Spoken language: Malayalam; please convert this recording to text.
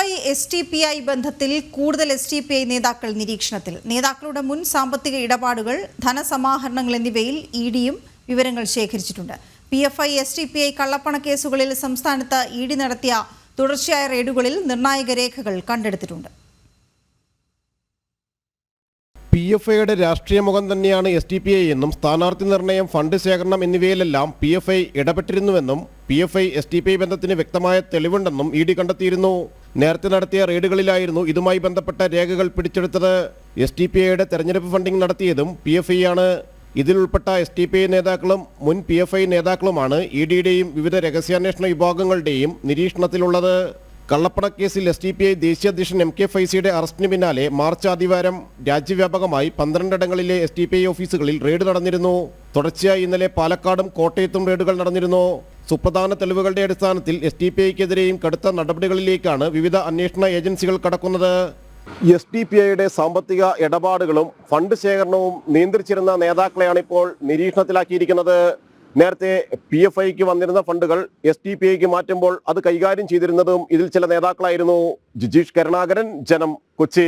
PFI-STPI ബന്ധത്തിൽ കൂടുതൽ STPI നേതാക്കൾ നിരീക്ഷണത്തിൽ. നേതാക്കളുടെ മുൻ സാമ്പത്തിക ഇടപാടുകൾ, ധനസമാഹരണങ്ങൾ എന്നിവയിൽ ഇഡിയും വിവരങ്ങൾ ശേഖരിച്ചിട്ടുണ്ട്. PFI-STPI കള്ളപ്പണ കേസുകളിൽ സംസ്ഥാനത്ത് ഇഡി നടത്തിയ തുടർച്ചയായ റെയ്ഡുകളിൽ നിർണായക രേഖകൾ കണ്ടെടുത്തിട്ടുണ്ട്. PFIയുടെ രാഷ്ട്രീയ മുഖം തന്നെയാണ് STPI എന്നും സ്ഥാനാർത്ഥി നിർണയം, ഫണ്ട് ശേഖരണം എന്നിവയിലെല്ലാം PFI ഇടപെട്ടിരുന്നുവെന്നും PFI-STPI ബന്ധത്തിന് വ്യക്തമായ തെളിവുണ്ടെന്നും ഇഡി കണ്ടെത്തിയിരുന്നു. നേരത്തെ നടത്തിയ റെയ്ഡുകളിലായിരുന്നു ഇതുമായി ബന്ധപ്പെട്ട രേഖകൾ പിടിച്ചെടുത്തത്. STPIയുടെ തെരഞ്ഞെടുപ്പ് ഫണ്ടിംഗ് നടത്തിയതും PFI ആണ്. ഇതിലുൾപ്പെട്ട STPI നേതാക്കളും മുൻ PFI നേതാക്കളുമാണ് ഇഡിയുടെയും വിവിധ രഹസ്യാന്വേഷണ വിഭാഗങ്ങളുടെയും നിരീക്ഷണത്തിലുള്ളത്. കള്ളപ്പണക്കേസിൽ STPI ദേശീയ അധ്യക്ഷൻ MK ഫൈസിയുടെ അറസ്റ്റിന് പിന്നാലെ മാർച്ച് ആദിവാരം രാജ്യവ്യാപകമായി 12 ഇടങ്ങളിലെ STPI ഓഫീസുകളിൽ റെയ്ഡ് നടന്നിരുന്നു. തുടർച്ചയായി ഇന്നലെ പാലക്കാടും കോട്ടയത്തും റെയ്ഡുകൾ നടന്നിരുന്നു. സുപ്രധാന തെളിവുകളുടെ അടിസ്ഥാനത്തിൽ STPIക്കെതിരെയും കടുത്ത നടപടികളിലേക്കാണ് വിവിധ അന്വേഷണ ഏജൻസികൾ കടക്കുന്നത്. STPIയുടെ സാമ്പത്തിക ഇടപാടുകളും ഫണ്ട് ശേഖരണവും നിയന്ത്രിച്ചിരുന്ന നേതാക്കളെയാണ് ഇപ്പോൾ നിരീക്ഷണത്തിലാക്കിയിരിക്കുന്നത്. നേരത്തെ PFIക്ക് വന്നിരുന്ന ഫണ്ടുകൾ STPIക്ക് മാറ്റുമ്പോൾ അത് കൈകാര്യം ചെയ്തിരുന്നതും ഇതിൽ ചില നേതാക്കളായിരുന്നു. ജിജീഷ് കരുണാകരൻ, ജനം, കൊച്ചി.